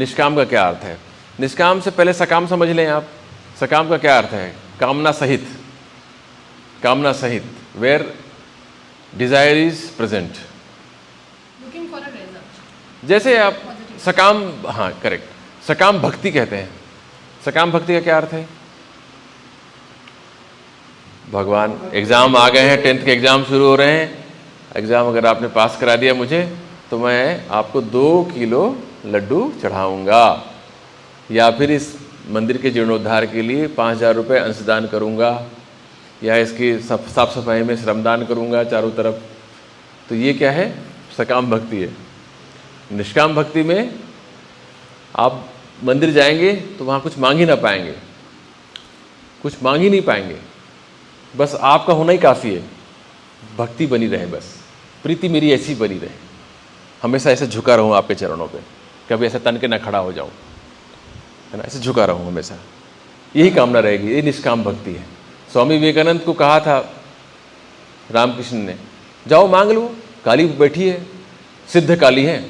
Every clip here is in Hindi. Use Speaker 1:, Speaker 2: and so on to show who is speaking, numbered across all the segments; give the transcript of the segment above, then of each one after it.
Speaker 1: निष्काम का क्या अर्थ है? निष्काम से पहले सकाम समझ लें आप। सकाम का क्या अर्थ है? कामना सहित, कामना सहित, वेयर डिजायर इज प्रेजेंट। जैसे आप सकाम, हाँ करेक्ट, सकाम भक्ति कहते हैं। सकाम भक्ति का क्या अर्थ है? भगवान, एग्जाम आ गए हैं, 10th के एग्जाम शुरू हो रहे हैं, एग्जाम अगर आपने पास करा दिया मुझे तो मैं आपको 2 किलो लड्डू चढ़ाऊंगा, या फिर इस मंदिर के जीर्णोद्धार के लिए 5,000 रुपये अंशदान करूंगा, या इसकी साफ सफाई में श्रमदान करूंगा चारों तरफ। तो ये क्या है? सकाम भक्ति है। निष्काम भक्ति में आप मंदिर जाएंगे तो वहाँ कुछ मांग ही ना पाएंगे, कुछ मांग ही नहीं पाएंगे, बस आपका होना ही काफ़ी है, भक्ति बनी रहे, बस प्रीति मेरी ऐसी बनी रहे, हमेशा ऐसे झुका रहूँ आपके चरणों पे, कभी ऐसे तन के ना खड़ा हो जाऊँ, है ना, ऐसे झुका रहूँ हमेशा, यही कामना रहेगी। ये निष्काम भक्ति है। स्वामी विवेकानंद को कहा था रामकृष्ण ने, जाओ मांग लो, काली बैठी है, सिद्ध काली है,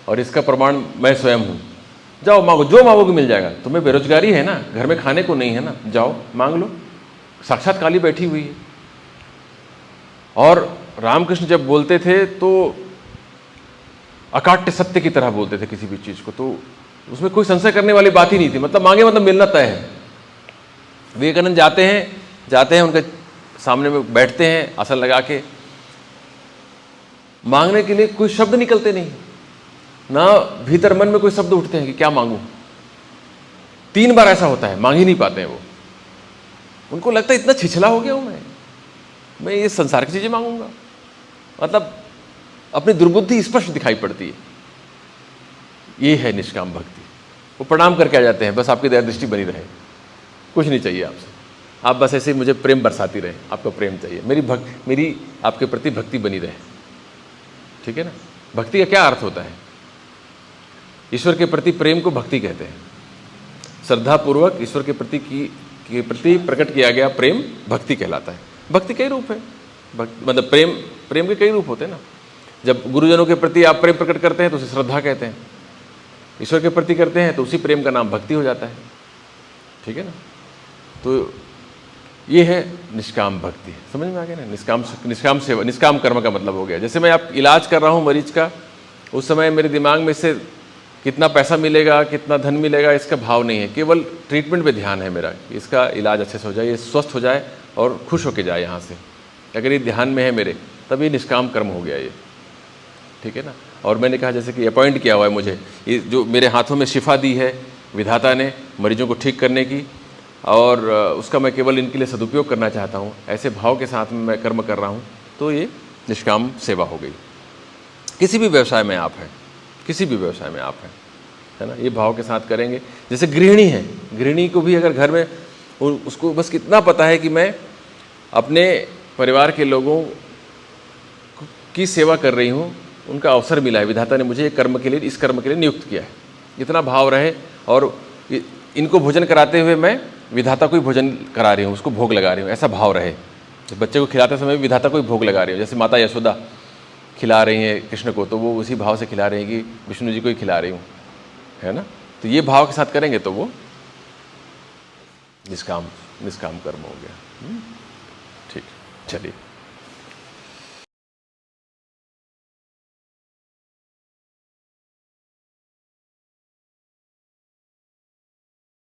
Speaker 1: और इसका प्रमाण मैं स्वयं हूँ, जाओ मांगो, जो मांगोगे मिल जाएगा। तुम्हें बेरोजगारी है ना, घर में खाने को नहीं है ना, जाओ मांग लो, साक्षात काली बैठी हुई है। और रामकृष्ण जब बोलते थे तो अकाट्य सत्य की तरह बोलते थे किसी भी चीज़ को, तो उसमें कोई संशय करने वाली बात ही नहीं थी, मतलब मांगे मतलब मिलना तय है। विवेकानंद जाते हैं उनके सामने में बैठते हैं आसन लगा के, मांगने के लिए कोई शब्द निकलते नहीं, ना भीतर मन में कोई शब्द उठते हैं कि क्या मांगूं। 3 बार ऐसा होता है, मांग ही नहीं पाते हैं वो। उनको लगता है इतना छिछला हो गया हूं मैं ये संसार की चीजें मांगूंगा, मतलब अपनी दुर्बुद्धि स्पष्ट दिखाई पड़ती है। ये है निष्काम भक्ति। वो प्रणाम करके आ जाते हैं, बस आपकी दया दृष्टि बनी रहे, कुछ नहीं चाहिए आपसे, आप बस ऐसे मुझे प्रेम बरसाती रहे, आपका प्रेम चाहिए, मेरी आपके प्रति भक्ति बनी रहे, ठीक है ना। भक्ति का क्या अर्थ होता है? ईश्वर के प्रति प्रेम को भक्ति कहते हैं। श्रद्धापूर्वक ईश्वर के प्रति प्रकट किया गया प्रेम भक्ति कहलाता है। भक्ति कई रूप है, मतलब प्रेम के कई रूप होते हैं ना। जब गुरुजनों के प्रति आप प्रेम प्रकट करते हैं तो उसे श्रद्धा कहते हैं, ईश्वर के प्रति करते हैं तो उसी प्रेम का नाम भक्ति हो जाता है, ठीक है ना। तो ये है निष्काम भक्ति, समझ में आ गया ना। निष्काम सेवा, निष्काम कर्म का मतलब हो गया, जैसे मैं आप इलाज कर रहा हूँ मरीज का, उस समय मेरे दिमाग में से कितना पैसा मिलेगा, कितना धन मिलेगा, इसका भाव नहीं है, केवल ट्रीटमेंट पे ध्यान है मेरा, इसका इलाज अच्छे से हो जाए, ये स्वस्थ हो जाए और खुश होके जाए यहाँ से, अगर ये ध्यान में है मेरे, तब ये निष्काम कर्म हो गया ये, ठीक है ना। और मैंने कहा जैसे कि अपॉइंट किया हुआ है मुझे, ये जो मेरे हाथों में शिफा दी है विधाता ने मरीजों को ठीक करने की, और उसका मैं केवल इनके लिए सदुपयोग करना चाहता हूँ, ऐसे भाव के साथ में मैं कर्म कर रहा हूँ, तो ये निष्काम सेवा हो गई। किसी भी व्यवसाय में आप हैं, किसी भी व्यवसाय में आप हैं, है ना, ये भाव के साथ करेंगे। जैसे गृहिणी है, गृहिणी को भी अगर घर में उसको बस कितना पता है कि मैं अपने परिवार के लोगों की सेवा कर रही हूँ, उनका अवसर मिला है, विधाता ने मुझे इस कर्म के लिए नियुक्त किया है, इतना भाव रहे, और इनको भोजन कराते हुए मैं विधाता को ही भोजन करा रही हूँ, उसको भोग लगा रही हूँ, ऐसा भाव रहे। बच्चे को खिलाते समय विधाता को ही भोग लगा रही हूँ, जैसे माता यशोदा खिला रही हैं कृष्ण को, तो वो उसी भाव से खिला रही हैं कि विष्णु जी को ही खिला रही हूँ, है ना। तो ये भाव के साथ करेंगे तो वो निष्काम कर्म हो गया। ठीक, चलिए।